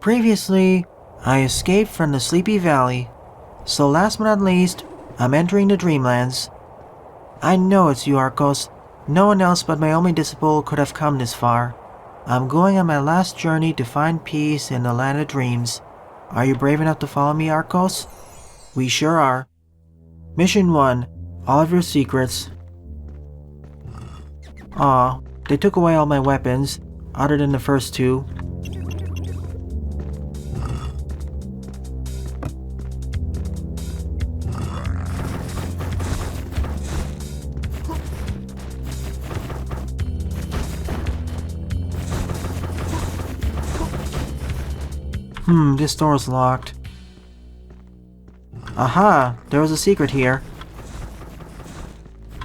Previously, I escaped from the Sleepy Valley, so last but not least, I'm entering the Dreamlands. I know it's you, ARKOS. No one else but my only disciple could have come this far. I'm going on my last journey to find peace in the land of dreams. Are you brave enough to follow me, ARKOS? We sure are. Mission 1. All of your secrets. Aw, they took away all my weapons, other than the first 2. This door's locked. Aha! There was a secret here.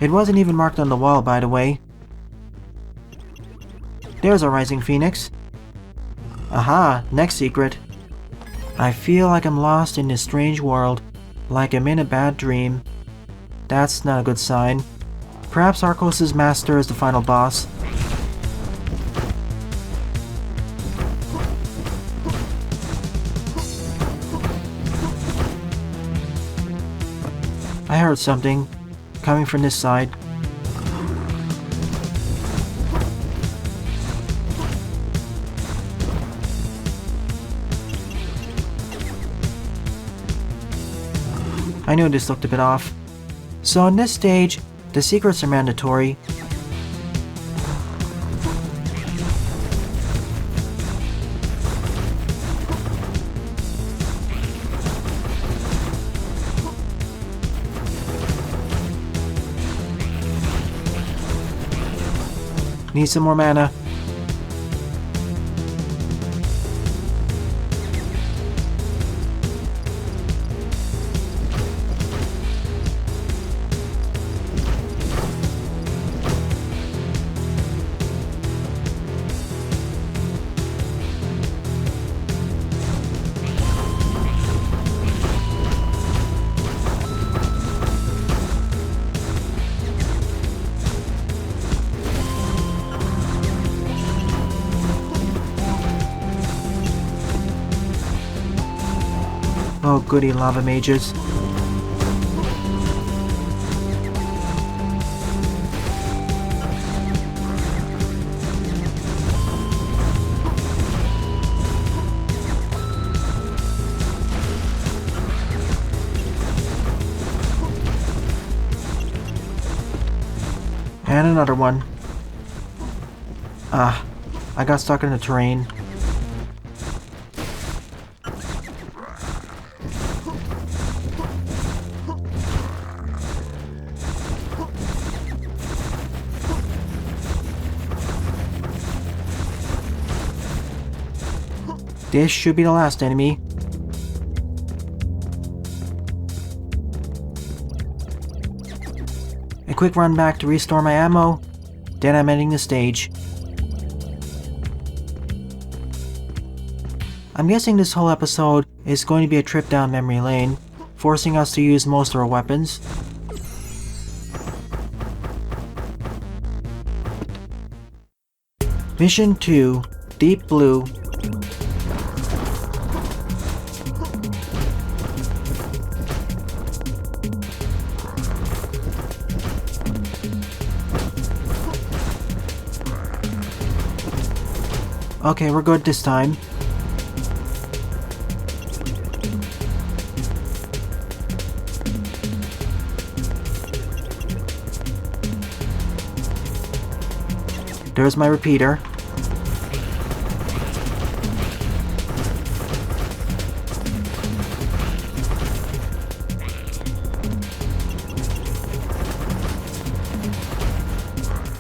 It wasn't even marked on the wall, by the way. There's a rising phoenix. Aha! Next secret. I feel like I'm lost in this strange world, like I'm in a bad dream. That's not a good sign. Perhaps ARKOS' master is the final boss. I heard something coming from this side. I knew this looked a bit off. So in this stage, the secrets are mandatory. Need some more mana. Oh goody, lava mages. And another one. Ah, I got stuck in the terrain. This should be the last enemy. A quick run back to restore my ammo, then I'm ending the stage. I'm guessing this whole episode is going to be a trip down memory lane, forcing us to use most of our weapons. Mission 2, Deep Blue. Okay, we're good this time. There's my repeater.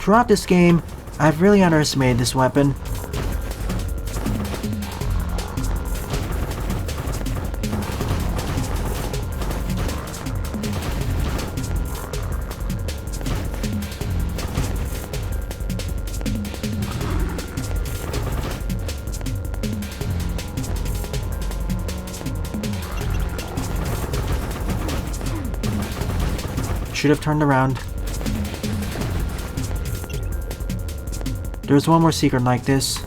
Throughout this game, I've really underestimated this weapon. Should have turned around. There's one more secret like this.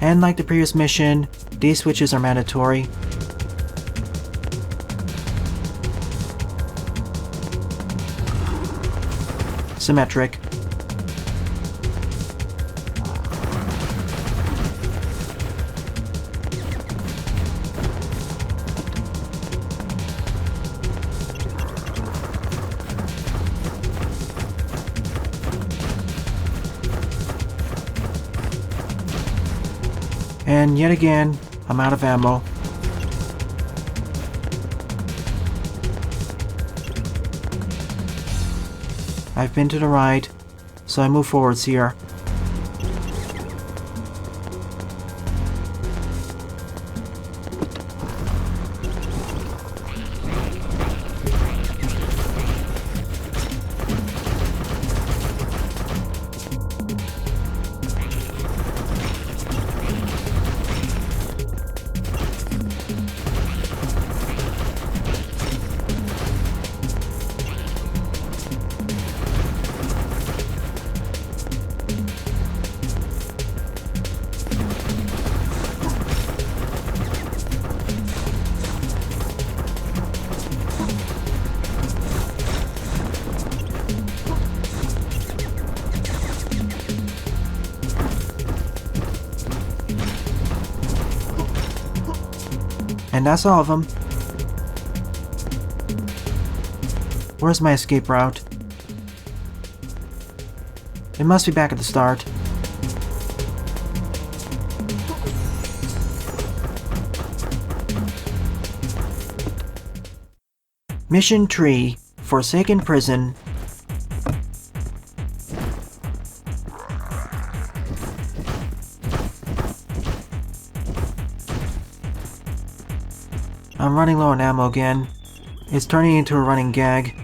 And like the previous mission, these switches are mandatory. Symmetric. And yet again, I'm out of ammo. I've been to the right, so I move forwards here. And that's all of them. Where's my escape route? It must be back at the start. Mission Tree, Forsaken Prison. I'm running low on ammo again. It's turning into a running gag.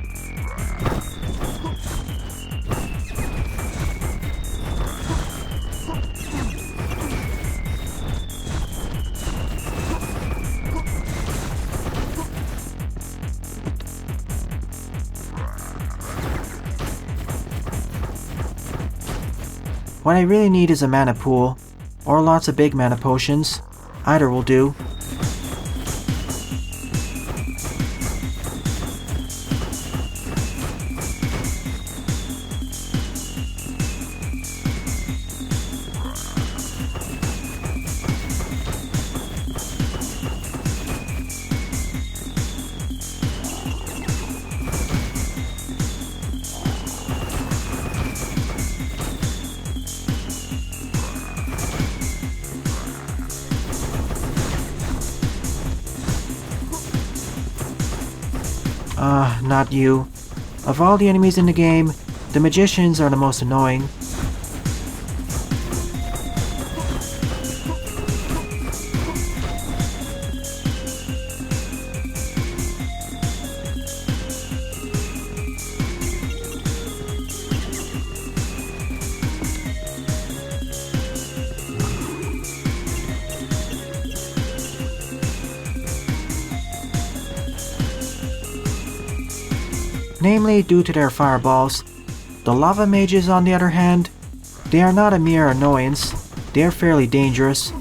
What I really need is a mana pool, or lots of big mana potions. Either will do. Not you. Of all the enemies in the game, the magicians are the most annoying. Namely due to their fireballs. The lava mages, on the other hand, they are not a mere annoyance, they are fairly dangerous.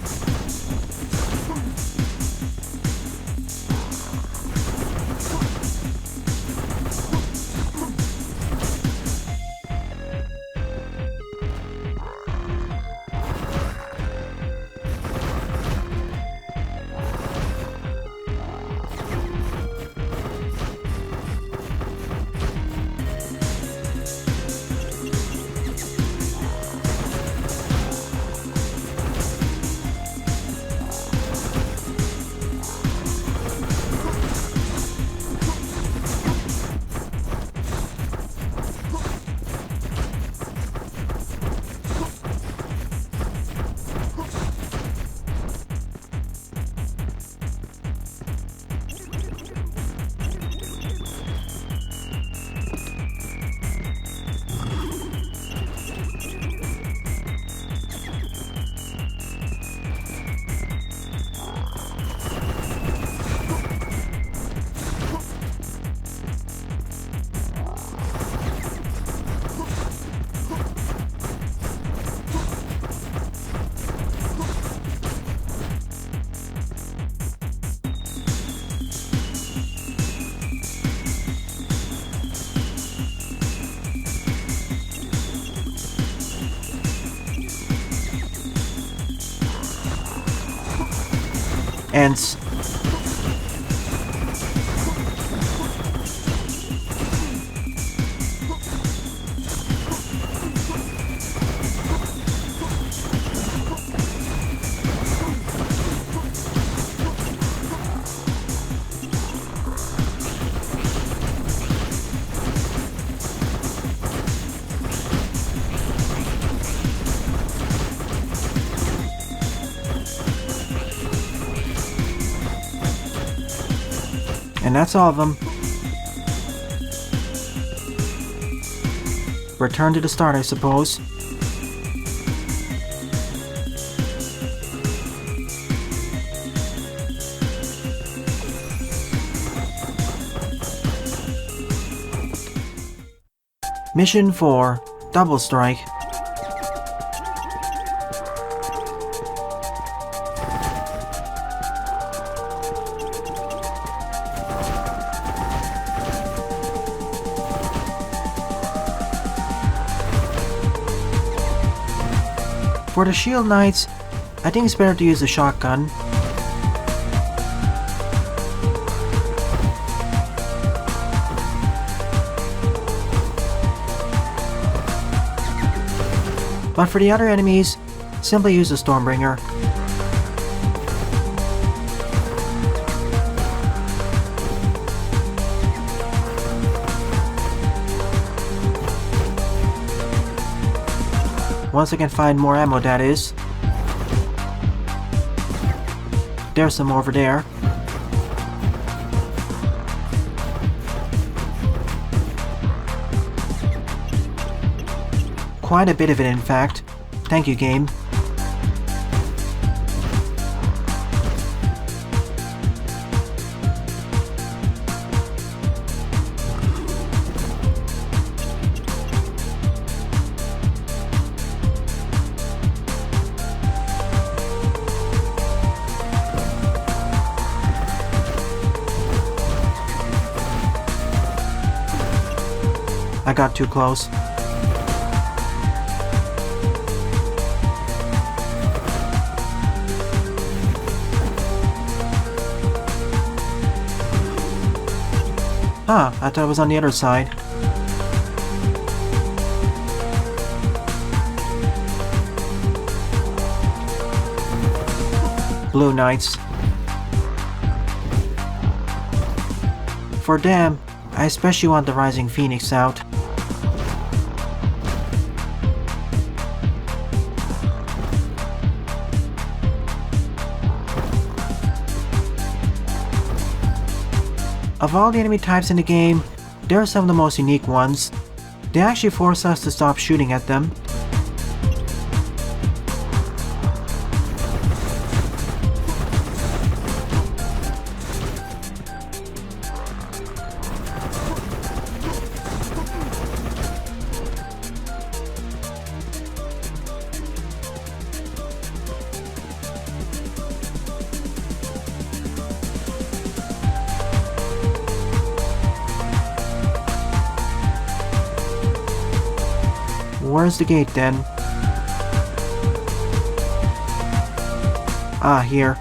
Ents. And that's all of them. Return to the start, I suppose. Mission 4, Double Strike. For the Shield Knights, I think it's better to use a shotgun. But for the other enemies, simply use the Stormbringer. Once I can find more ammo, that is. There's some over there. Quite a bit of it, in fact. Thank you, game. I got too close. Ah, I thought it was on the other side. Blue Knights. For them, I especially want the Rising Phoenix out. Of all the enemy types in the game, they are some of the most unique ones. They actually force us to stop shooting at them. Where's the gate then? Ah, here.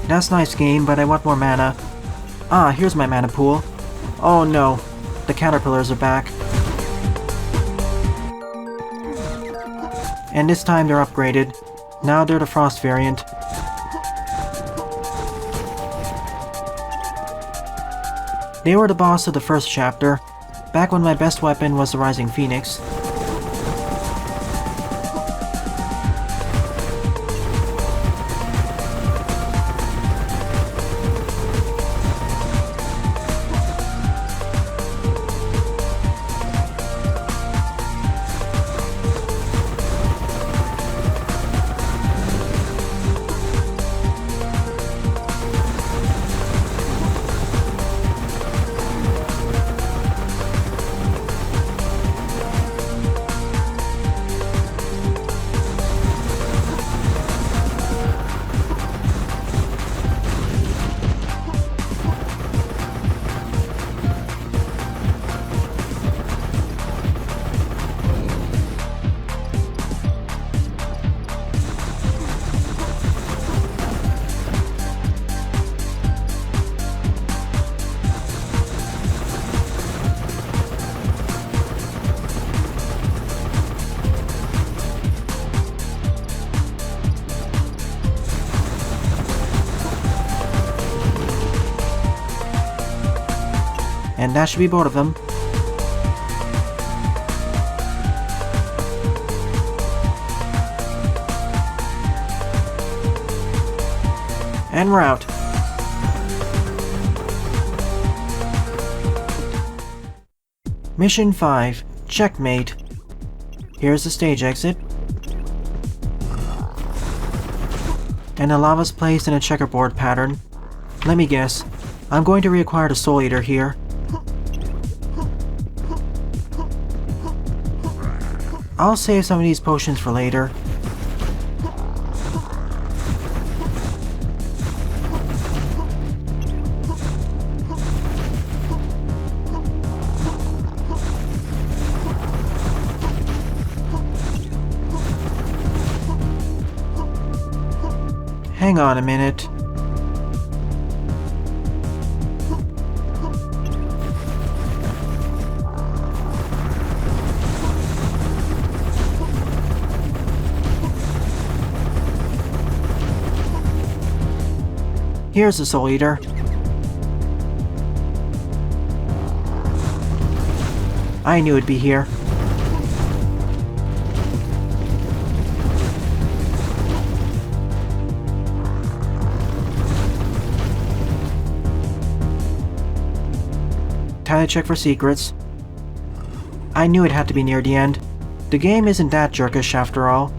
That's nice, game, but I want more mana. Ah, here's my mana pool. Oh no, the caterpillars are back. And this time they're upgraded. Now they're the frost variant. They were the boss of the first chapter, back when my best weapon was the Rising Phoenix. And that should be both of them. And we're out. Mission 5, Checkmate. Here's the stage exit. And the lava's placed in a checkerboard pattern. Let me guess, I'm going to reacquire the Soul Eater here. I'll save some of these potions for later. Hang on a minute. Here's the Soul Eater. I knew it'd be here. Time to check for secrets. I knew it had to be near the end. The game isn't that jerkish after all.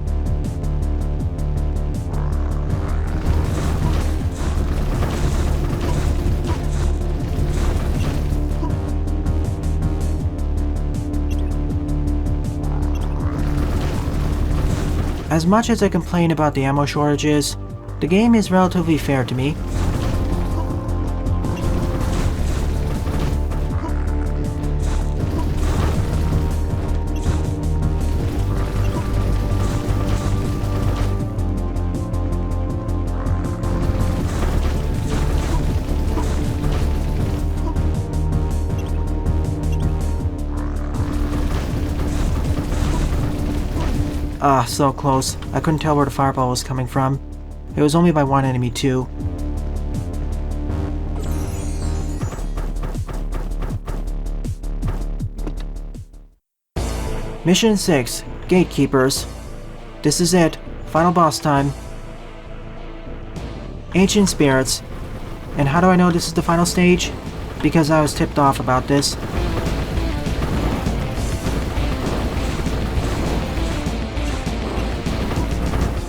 As much as I complain about the ammo shortages, the game is relatively fair to me. Ah, so close. I couldn't tell where the fireball was coming from. It was only by one enemy too. Mission 6, Gatekeepers. This is it. Final boss time. Ancient Spirits. And how do I know this is the final stage? Because I was tipped off about this.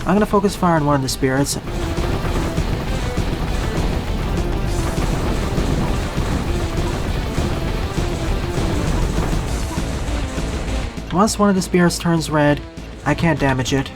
I'm gonna focus fire on one of the spirits. Once one of the spirits turns red, I can't damage it.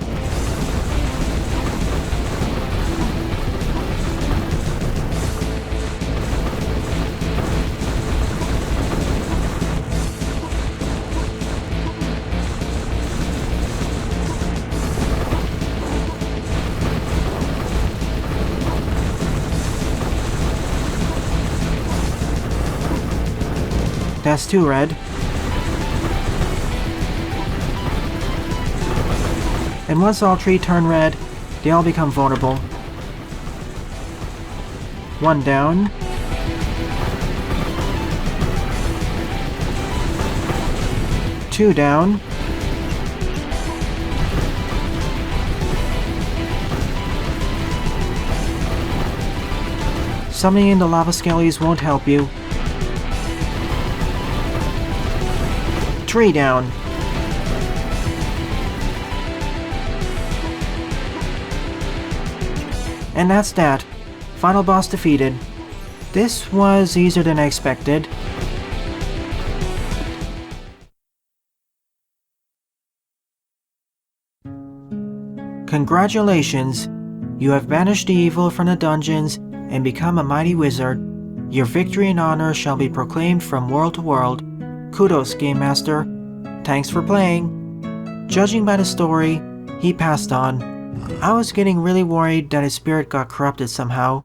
That's 2 red. And once all 3 turn red, they all become vulnerable. 1 down. Two down. Summoning in the lava skellies won't help you. 3 down. And that's that. Final boss defeated. This was easier than I expected. Congratulations! You have banished the evil from the dungeons and become a mighty wizard. Your victory and honor shall be proclaimed from world to world. Kudos, Game Master. Thanks for playing. Judging by the story, he passed on. I was getting really worried that his spirit got corrupted somehow.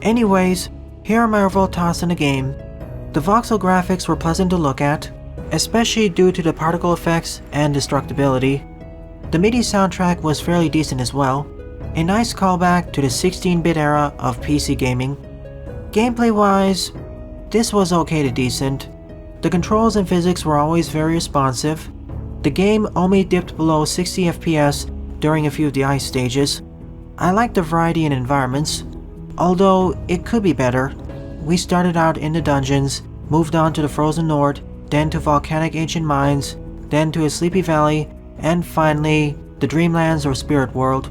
Anyways, here are my overall thoughts on the game. The voxel graphics were pleasant to look at, especially due to the particle effects and destructibility. The MIDI soundtrack was fairly decent as well, a nice callback to the 16-bit era of PC gaming. Gameplay-wise, this was okay to decent. The controls and physics were always very responsive. The game only dipped below 60 FPS during a few of the ice stages. I liked the variety in environments, although it could be better. We started out in the dungeons, moved on to the frozen north, then to volcanic ancient mines, then to a sleepy valley, and finally, the Dreamlands or Spirit World.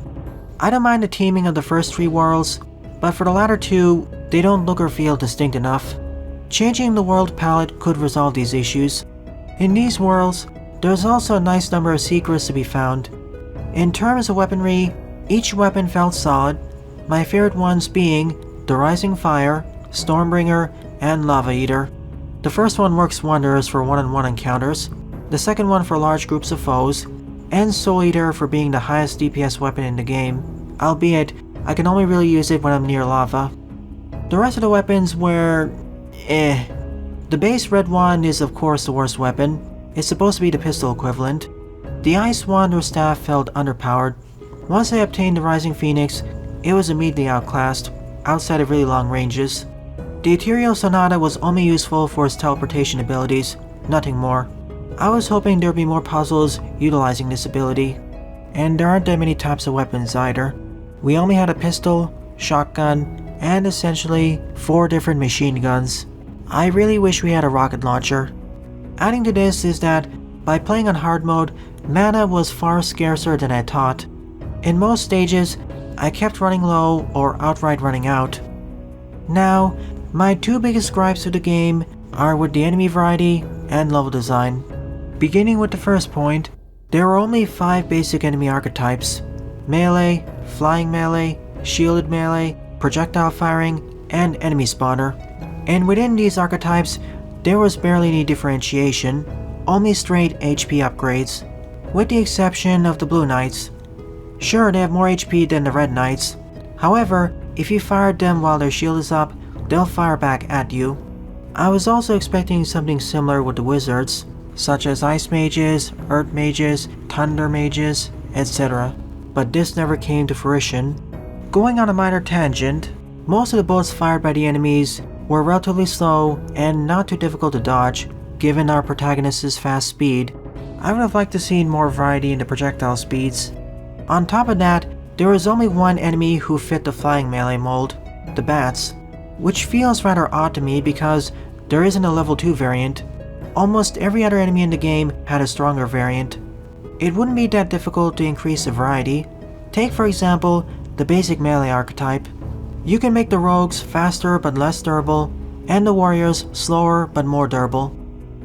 I don't mind the teaming of the first 3 worlds, but for the latter 2, they don't look or feel distinct enough. Changing the world palette could resolve these issues. In these worlds, there's also a nice number of secrets to be found. In terms of weaponry, each weapon felt solid, my favorite ones being the Rising Fire, Stormbringer, and Lava Eater. The first one works wonders for one-on-one encounters, the second one for large groups of foes, and Soul Eater for being the highest DPS weapon in the game, albeit I can only really use it when I'm near lava. The rest of the weapons were The base red one is of course the worst weapon. It's supposed to be the pistol equivalent. The ice wand or staff felt underpowered. Once I obtained the Rising Phoenix, it was immediately outclassed, outside of really long ranges. The Ethereal Sonata was only useful for its teleportation abilities, nothing more. I was hoping there'd be more puzzles utilizing this ability. And there aren't that many types of weapons either. We only had a pistol, shotgun, and essentially 4 different machine guns. I really wish we had a rocket launcher. Adding to this is that, by playing on hard mode, mana was far scarcer than I thought. In most stages, I kept running low or outright running out. Now, my 2 biggest gripes with the game are with the enemy variety and level design. Beginning with the first point, there are only 5 basic enemy archetypes: melee, flying melee, shielded melee, projectile firing, and enemy spawner. And within these archetypes, there was barely any differentiation, only straight HP upgrades, with the exception of the Blue Knights. Sure, they have more HP than the Red Knights. However, if you fired them while their shield is up, they'll fire back at you. I was also expecting something similar with the Wizards, such as Ice Mages, Earth Mages, Thunder Mages, etc. But this never came to fruition. Going on a minor tangent, most of the bullets fired by the enemies were relatively slow and not too difficult to dodge, given our protagonist's fast speed. I would have liked to see more variety in the projectile speeds. On top of that, there was only one enemy who fit the flying melee mold, the bats, which feels rather odd to me because there isn't a level 2 variant. Almost every other enemy in the game had a stronger variant. It wouldn't be that difficult to increase the variety. Take for example, the basic melee archetype. You can make the rogues faster but less durable, and the warriors slower but more durable.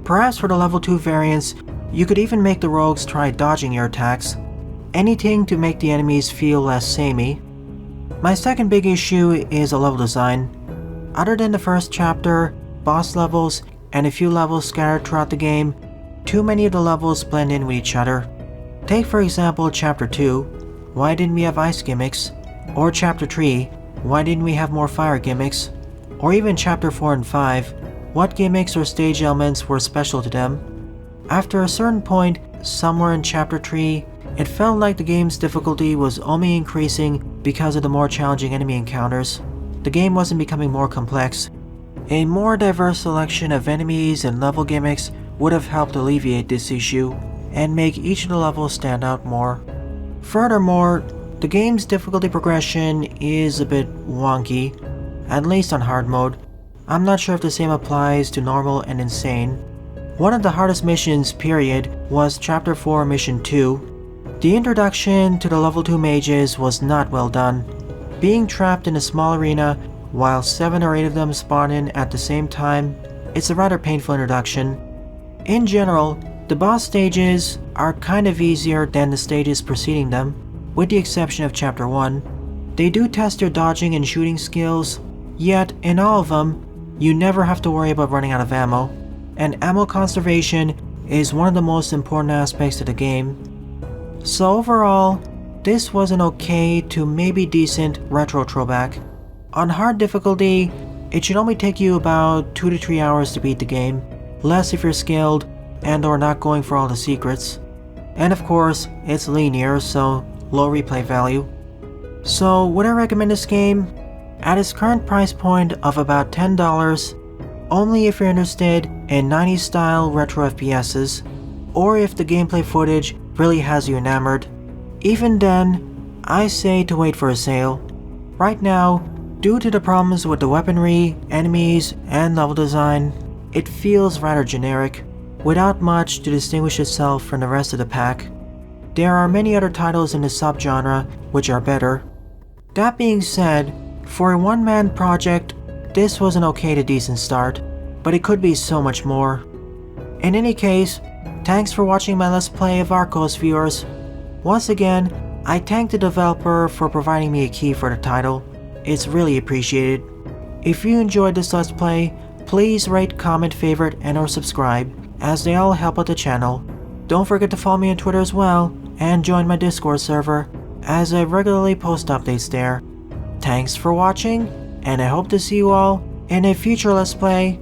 Perhaps for the level 2 variants, you could even make the rogues try dodging your attacks. Anything to make the enemies feel less samey. My second big issue is the level design. Other than the first chapter, boss levels, and a few levels scattered throughout the game, too many of the levels blend in with each other. Take for example Chapter 2, why didn't we have ice gimmicks? Or Chapter 3, why didn't we have more fire gimmicks? Or even Chapter 4 and 5, what gimmicks or stage elements were special to them? After a certain point, somewhere in Chapter 3, it felt like the game's difficulty was only increasing because of the more challenging enemy encounters. The game wasn't becoming more complex. A more diverse selection of enemies and level gimmicks would have helped alleviate this issue, and make each of the levels stand out more. Furthermore, the game's difficulty progression is a bit wonky, at least on hard mode. I'm not sure if the same applies to normal and insane. One of the hardest missions, period, was Chapter 4 Mission 2. The introduction to the level 2 mages was not well done. Being trapped in a small arena while 7 or 8 of them spawn in at the same time, it's a rather painful introduction. In general, the boss stages are kind of easier than the stages preceding them, with the exception of Chapter 1. They do test your dodging and shooting skills, yet in all of them, you never have to worry about running out of ammo, and ammo conservation is one of the most important aspects of the game. So overall, this was an okay to maybe decent retro throwback. On hard difficulty, it should only take you about 2 to 3 hours to beat the game, less if you're skilled and or not going for all the secrets. And of course, it's linear, so low replay value. So would I recommend this game? At its current price point of about $10, only if you're interested in 90s style retro FPSs, or if the gameplay footage really has you enamored. Even then, I say to wait for a sale. Right now, due to the problems with the weaponry, enemies, and level design, it feels rather generic, without much to distinguish itself from the rest of the pack. There are many other titles in the subgenre which are better. That being said, for a one-man project, this was an okay to decent start, but it could be so much more. In any case, thanks for watching my Let's Play of ARKOS, viewers. Once again, I thank the developer for providing me a key for the title. It's really appreciated. If you enjoyed this Let's Play, please rate, comment, favorite, and or subscribe, as they all help out the channel. Don't forget to follow me on Twitter as well, and join my Discord server, as I regularly post updates there. Thanks for watching, and I hope to see you all in a future Let's Play